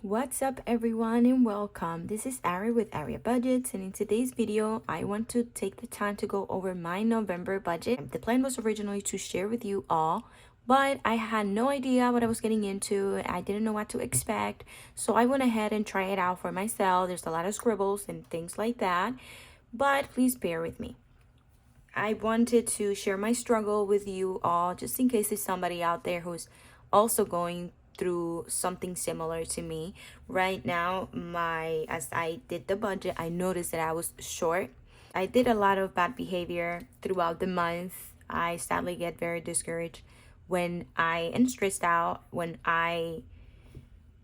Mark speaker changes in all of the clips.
Speaker 1: What's up everyone and welcome. This is Aria with Aria Budgets, and in today's video I want to take the time to go over my November budget. The plan was originally to share with you all, but I had no idea what I was getting into. I didn't know what to expect, so I went ahead and tried it out for myself. There's a lot of scribbles and things like that, but please bear with me. I wanted to share my struggle with you all just in case there's somebody out there who's also going through something similar to me. Right now, as I did the budget, I noticed that I was short. I did a lot of bad behavior throughout the month. I sadly get very discouraged when I am stressed out, when I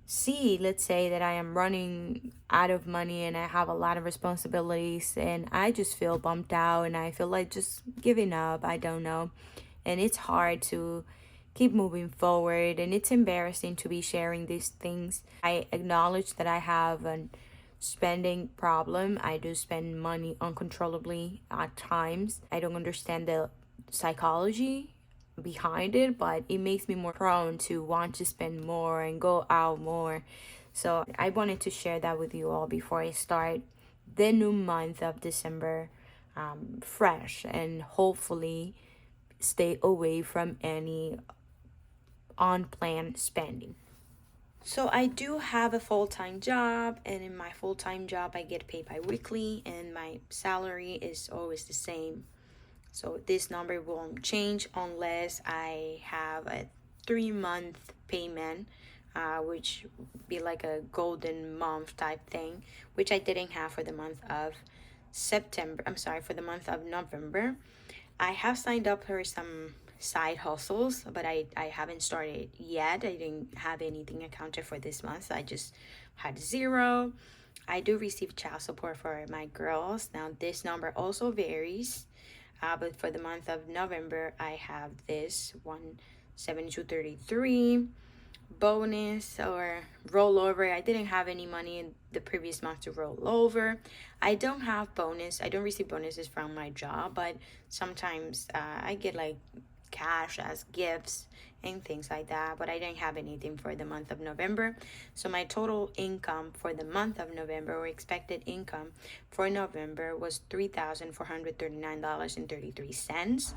Speaker 1: see, let's say that I am running out of money and I have a lot of responsibilities and I just feel bumped out and I feel like just giving up. I don't know. And it's hard to keep moving forward, and it's embarrassing to be sharing these things. I acknowledge that I have a spending problem. I do spend money uncontrollably at times. I don't understand the psychology behind it, but it makes me more prone to want to spend more and go out more. So I wanted to share that with you all before I start the new month of December fresh, and hopefully stay away from any unplanned spending. So I do have a full-time job, and in my full-time job I get paid bi-weekly and my salary is always the same. So this number won't change unless I have a 3-month payment, which be like a golden month type thing, which I didn't have for the month of for the month of November. I have signed up for some side hustles, but I haven't started yet. I didn't have anything accounted for this month. I just had zero. I do receive child support for my girls. Now this number also varies. But for the month of November, I have this 172.33 bonus or rollover. I didn't have any money in the previous month to roll over. I don't have bonus. I don't receive bonuses from my job, but sometimes I get like cash as gifts and things like that, but I didn't have anything for the month of November. So my total income for the month of November, or expected income for November, was $3,439.33.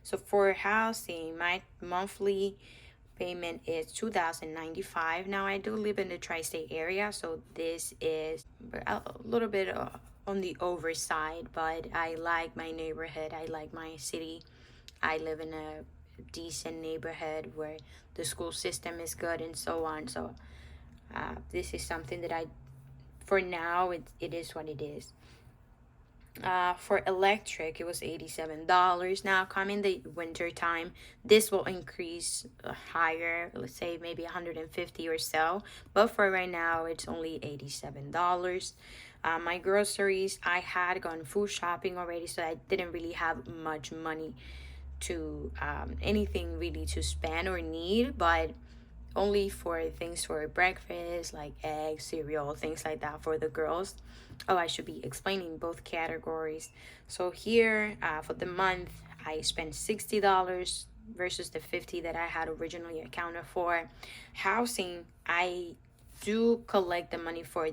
Speaker 1: So for housing, my monthly payment is $2,095. Now I do live in the tri-state area, so this is a little bit on the overside, but I like my neighborhood. I like my city. I live in a decent neighborhood where the school system is good and so on. So this is something that for now, it is what it is. For electric, it was $87. Now coming the winter time, this will increase higher, let's say maybe 150 or so, but for right now it's only $87. My groceries, I had gone food shopping already, so I didn't really have much money to anything really to spend or need, but only for things for breakfast like eggs, cereal, things like that for the girls. Oh, I should be explaining both categories. So here for the month I spent $60 versus the $50 that I had originally accounted for. Housing, I do collect the money for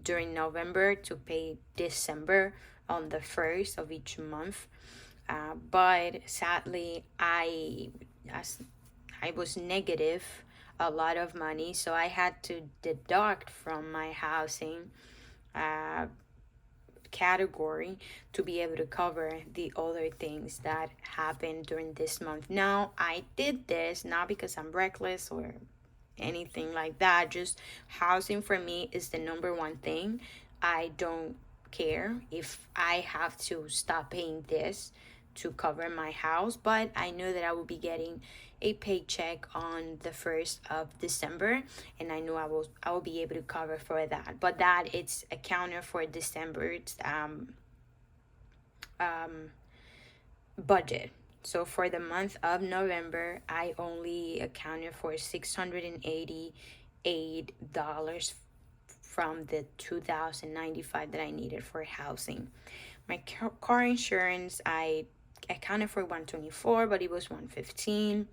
Speaker 1: during November to pay December on the 1st of each month. But sadly, I was negative a lot of money, so I had to deduct from my housing category to be able to cover the other things that happened during this month. Now I did this not because I'm reckless or anything like that. Just housing for me is the number one thing. I don't care if I have to stop paying this to cover my house, but I know that I will be getting a paycheck on the 1st of December, and I know I will be able to cover for that. But that it's accounted for December's budget. So for the month of November, I only accounted for $688 from the $2,095 that I needed for housing. My car insurance, I accounted for $124, but it was $115.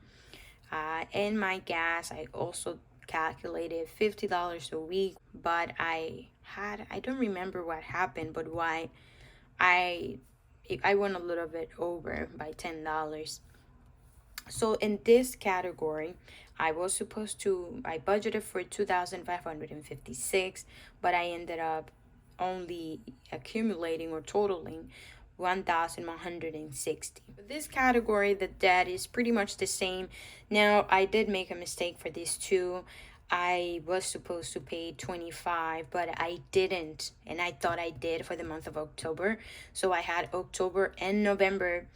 Speaker 1: And my gas, I also calculated $50 a week, but I don't remember what happened, but why I I went a little bit over by $10. So in this category, I was supposed to, I budgeted for 2,556, but I ended up only accumulating or totaling 1,160. This category, the debt is pretty much the same. Now, I did make a mistake for these two. I was supposed to pay 25, but I didn't, and I thought I did for the month of October. So I had October and November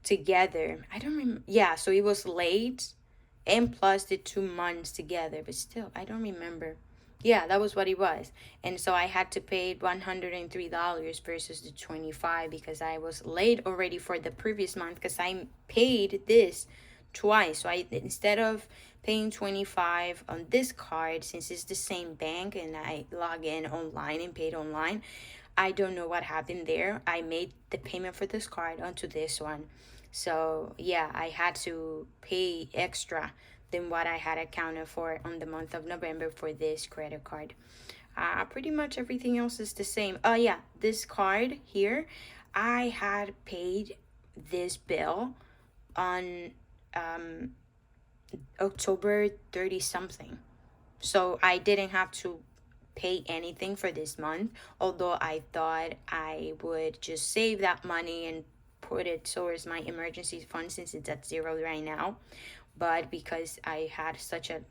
Speaker 1: together. I don't remember. Yeah, so it was late and plus the 2 months together, but still, I don't remember. Yeah, that was what it was. And so I had to pay $103 versus the 25 because I was late already for the previous month because I paid this twice. So I, instead of paying 25 on this card, since it's the same bank and I log in online and paid online, I don't know what happened there. I made the payment for this card onto this one. So yeah, I had to pay extra than what I had accounted for on the month of November for this credit card. Pretty much everything else is the same. Oh yeah, this card here, I had paid this bill on October 30 something. So I didn't have to pay anything for this month, although I thought I would just save that money and put it towards my emergency fund since it's at zero right now. But because I had such a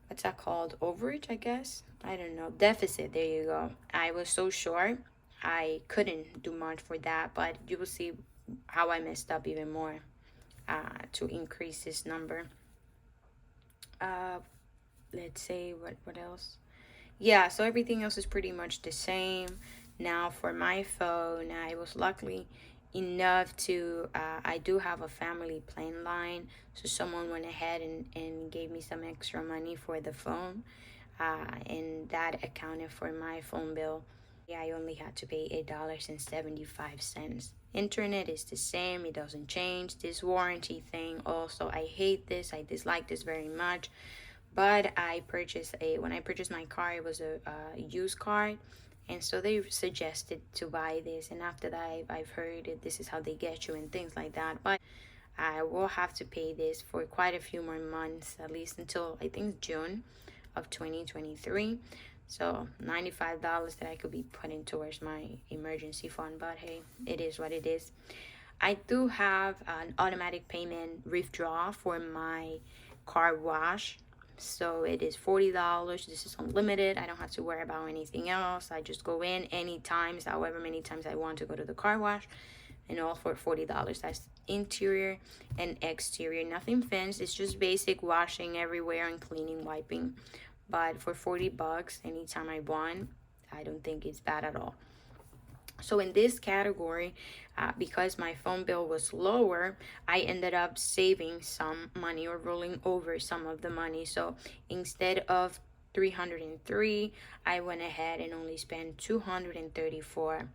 Speaker 1: what's that called, overage, I guess, I don't know, deficit, there you go, I was so short I couldn't do much for that. But you will see how I messed up even more to increase this number. Let's say what else. Yeah, so everything else is pretty much the same. Now for my phone, I was lucky enough to I do have a family plan line, so someone went ahead and gave me some extra money for the phone, and that accounted for my phone bill. Yeah, I only had to pay $8.75. Internet is the same, it doesn't change. This warranty thing also, I hate this, I dislike this very much. But when I purchased my car, it was a used car, and so they suggested to buy this. And after that, I've heard that this is how they get you and things like that. But I will have to pay this for quite a few more months, at least until I think June of 2023. So $95 that I could be putting towards my emergency fund. But hey, it is what it is. I do have an automatic payment withdrawal for my car wash. So it is $40. This is unlimited. I don't have to worry about anything else. I just go in any times, however many times I want to go to the car wash, and all for $40. That's interior and exterior, nothing fancy. It's just basic washing everywhere and cleaning, wiping. But for $40 anytime I want, I don't think it's bad at all. So in this category, because my phone bill was lower, I ended up saving some money or rolling over some of the money. So instead of 303, I went ahead and only spent 234.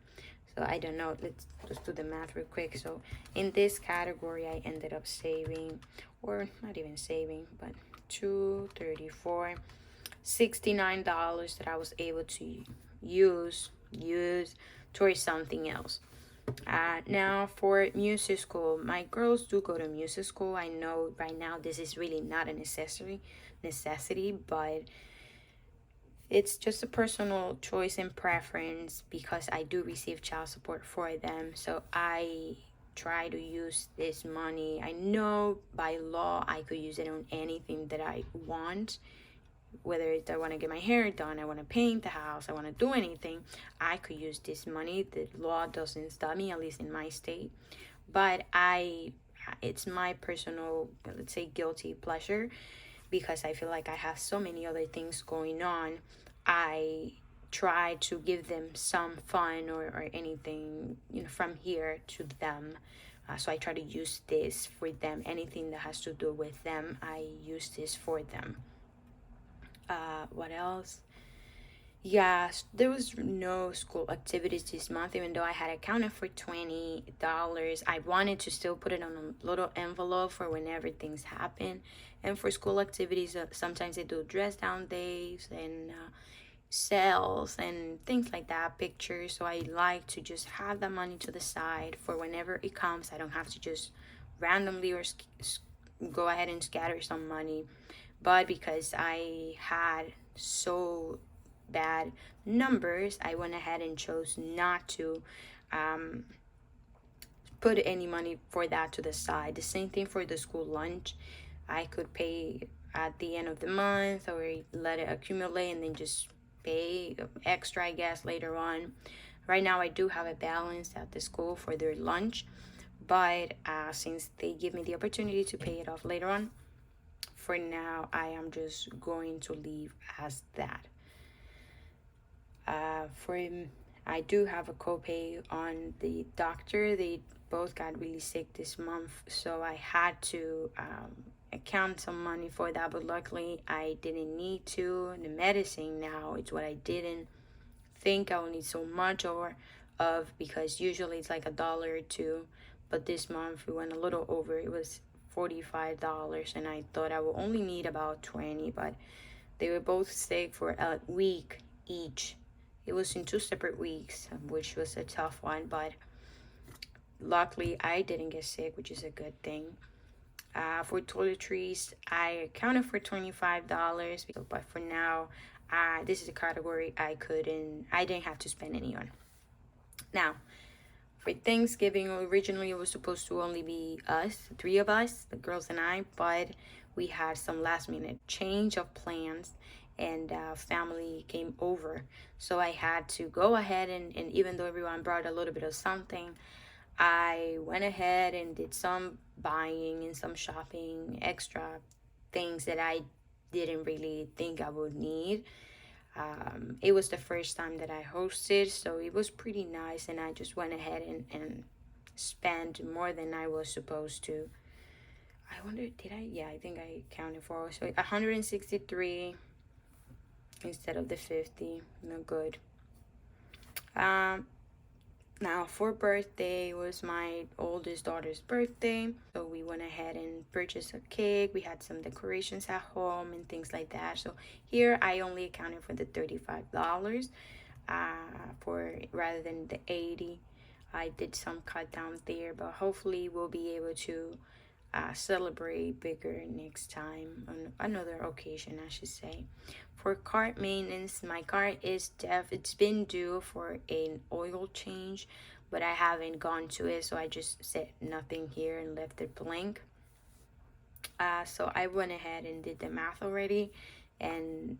Speaker 1: So I don't know, let's just do the math real quick. So in this category, I ended up saving, or not even saving, but 234, $69 that I was able to use towards something else. Now for music school, my girls do go to music school. I know right now this is really not a necessity, but it's just a personal choice and preference because I do receive child support for them. So I try to use this money. I know by law I could use it on anything that I want, whether it's I want to get my hair done, I want to paint the house, I want to do anything, I could use this money. The law doesn't stop me, at least in my state. But it's my personal, let's say, guilty pleasure, because I feel like I have so many other things going on. I try to give them some fun or anything, from here to them. So I try to use this for them. Anything that has to do with them, I use this for them. What else? Yeah, there was no school activities this month, even though I had accounted for $20. I wanted to still put it on a little envelope for whenever things happen. And for school activities, sometimes they do dress down days and sales and things like that, pictures. So I like to just have that money to the side for whenever it comes. I don't have to just randomly go ahead and scatter some money. But because I had so bad numbers, I went ahead and chose not to um, put any money for that to the side. The same thing for the school lunch. I could pay at the end of the month or let it accumulate and then just pay extra, I guess, later on. Right now, I do have a balance at the school for their lunch, but since they give me the opportunity to pay it off later on, for now, I am just going to leave as that. For I do have a copay on the doctor. They both got really sick this month, so I had to account some money for that. But luckily, I didn't need to. The medicine now it's what I didn't think I will need so much or of, because usually it's like $1 or two, but this month we went a little over. It was $45, and I thought I will only need about 20, but they were both sick for a week each. It was in 2 separate weeks, which was a tough one, but luckily I didn't get sick, which is a good thing. For toiletries, I accounted for $25, but for now, this is a category I didn't have to spend any on. Now, for Thanksgiving, originally it was supposed to only be us, three of us, the girls and I, but we had some last minute change of plans and family came over. So I had to go ahead and even though everyone brought a little bit of something, I went ahead and did some buying and some shopping, extra things that I didn't really think I would need. It was the first time that I hosted, so it was pretty nice, and I just went ahead and spent more than I was supposed to. I wonder, did I? Yeah, I think I counted for so 163 instead of the 50. No good. Um, Now, for birthday, was my oldest daughter's birthday. So we went ahead and purchased a cake. We had some decorations at home and things like that. So here I only accounted for the $35 for rather than the 80. I did some cut down there, but hopefully we'll be able to celebrate bigger next time on another occasion, I should say. For car maintenance, my car is it's been due for an oil change, but I haven't gone to it, so I just said nothing here and left it blank. So I went ahead and did the math already, and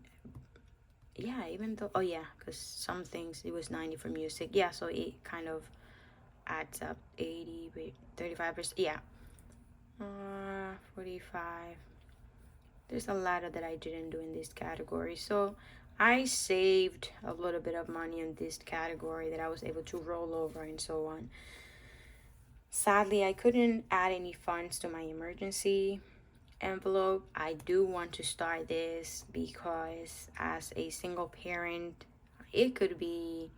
Speaker 1: yeah, even though, oh yeah, because some things it was 90 for music, yeah, so it kind of adds up. 80 wait, 35%, yeah, 45. There's a lot that I didn't do in this category, so I saved a little bit of money in this category that I was able to roll over and so on. Sadly, I couldn't add any funds to my emergency envelope. I do want to start this because as a single parent, it could be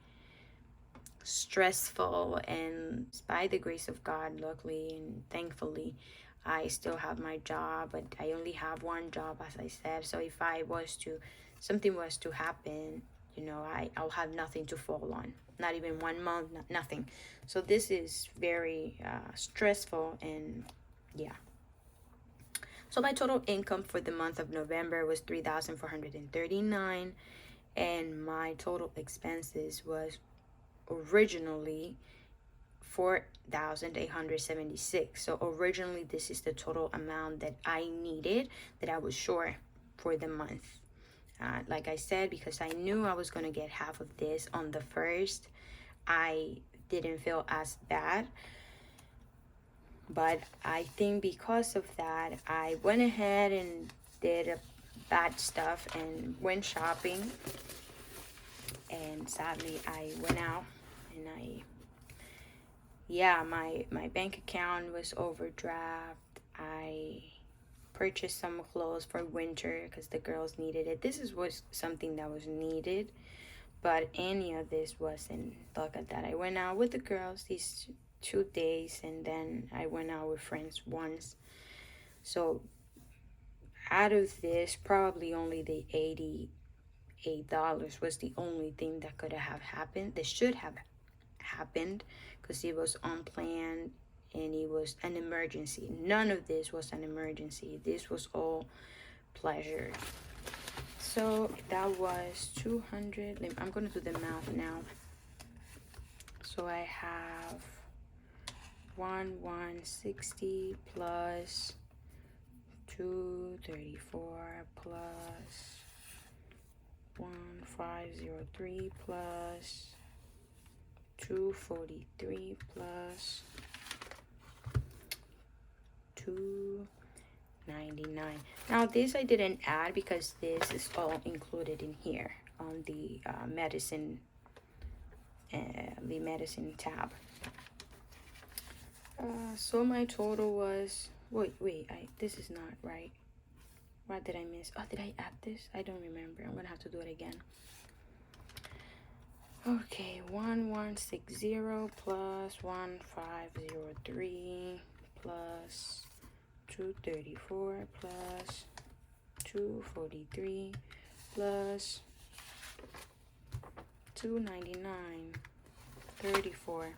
Speaker 1: stressful, and by the grace of God, luckily and thankfully, I still have my job, but I only have one job, as I said. So if something was to happen, I'll have nothing to fall on, not even 1 month, nothing. So this is very stressful, and yeah. So my total income for the month of November was $3,439, and my total expenses was originally 4,876. So originally this is the total amount that I needed, that I was sure for the month. Like I said, because I knew I was going to get half of this on the first, I didn't feel as bad. But I think because of that, I went ahead and did bad stuff and went shopping. And sadly, I went out and my bank account was overdraft. I purchased some clothes for winter because the girls needed it. Was something that was needed, but any of this wasn't. Look at that. I went out with the girls these 2 days, and then I went out with friends once. So out of this, probably only the $88 was the only thing that could have happened. That should have happened, because it was unplanned and it was an emergency. None of this was an emergency. This was all pleasure. So that was 200. I'm gonna do the math now. So I have 160 plus 234 plus 1503 plus 243 plus 299. Now this I didn't add because this is all included in here on the medicine tab. So my total was, this is not right. What did I miss? Oh, did I add this? I don't remember. I'm gonna have to do it again. Okay, 1160 plus 1503 plus 234 plus 243 plus 299 34.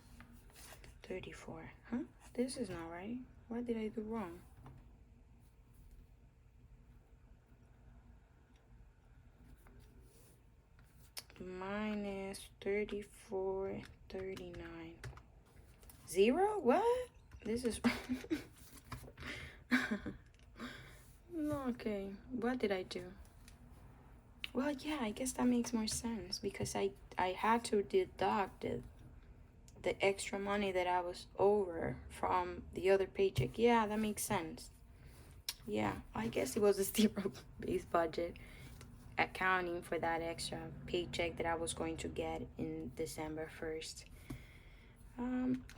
Speaker 1: Huh? This is not right. What did I do wrong? Minus 34.39. 0? What? This is okay. What did I do? Well, yeah, I guess that makes more sense because I had to deduct the extra money that I was over from the other paycheck. Yeah, that makes sense. Yeah, I guess it was a zero-based budget, accounting for that extra paycheck that I was going to get in December 1st.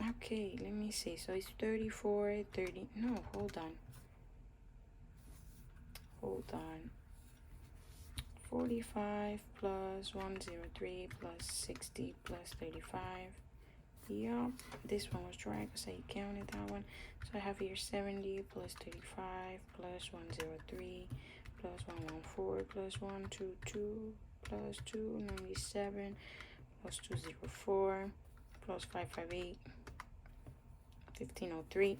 Speaker 1: Okay, let me see. So it's 34.30. No, hold on. 45 plus 103 plus 60 plus 35. Yeah, this one was right because I counted that one. So I have here 70 plus 35 plus 103 plus 114 plus 122 plus 297 plus 204 plus 558 1503.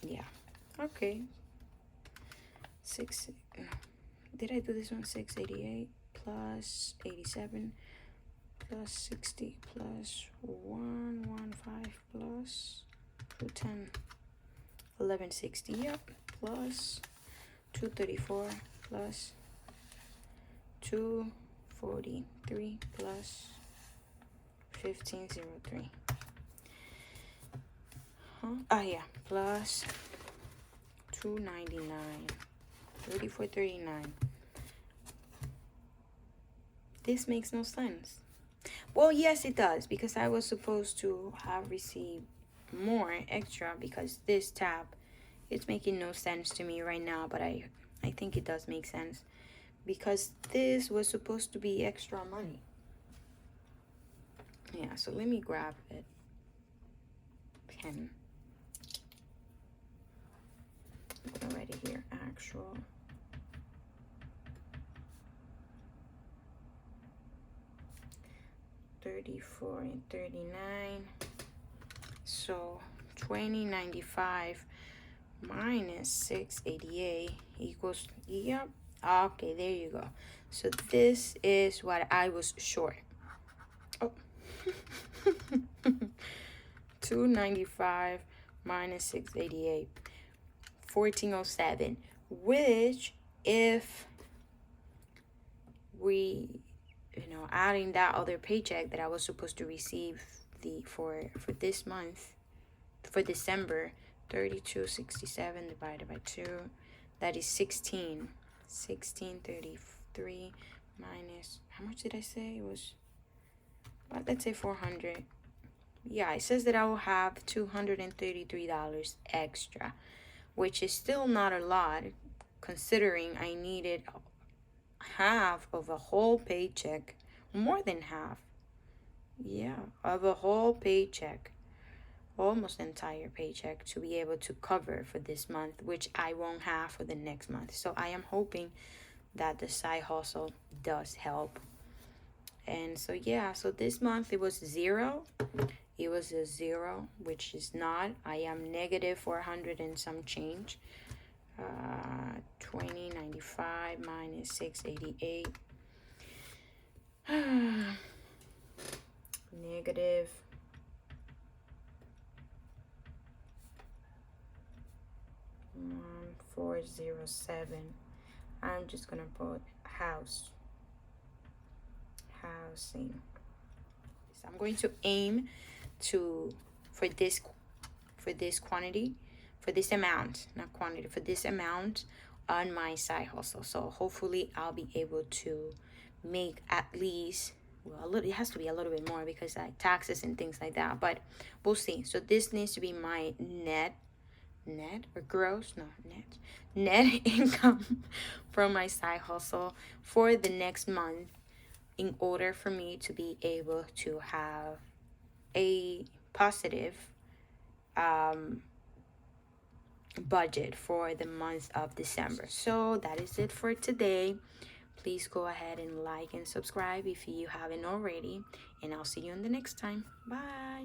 Speaker 1: Yeah, okay. Did I do this one? 688 plus 87 plus 60 plus 115 plus 210 1160. Yep, plus 234 plus 243 plus 1503. Yeah, plus 299 34.39. This makes no sense. Well, yes, it does, because I was supposed to have received more extra because this tab, it's making no sense to me right now, but I think it does make sense because this was supposed to be extra money. Yeah, so let me grab it. Pen. I'm gonna write it here, actual. $34 and $39. So $20.95 minus $6.88 equals, yep. Okay, there you go. So this is what I was short. Oh. $2.95 minus $6.88. $14.07, which if we, adding that other paycheck that I was supposed to receive for this month, for December, 32.67 divided by 2, that is 16.33 minus, how much did I say? It was, well, let's say 400. Yeah, it says that I will have $233 extra, which is still not a lot considering I needed half of a whole paycheck more than half. Yeah, of a whole paycheck, almost entire paycheck, to be able to cover for this month, which I won't have for the next month. So I am hoping that the side hustle does help. And so yeah, so this month it was zero. It was a zero, which is not. I am negative 400 and some change. 2095 minus 688. Negative 1407. I'm just gonna put housing. So I'm going to aim to for this quantity, for this amount, not quantity, for this amount on my side hustle. So hopefully I'll be able to make at least, well, a little, it has to be a little bit more because like taxes and things like that, but we'll see. So this needs to be my net or gross, no, net income from my side hustle for the next month, in order for me to be able to have a positive budget for the month of December. So that is it for today. Please go ahead and like and subscribe if you haven't already, and I'll see you in the next time. Bye.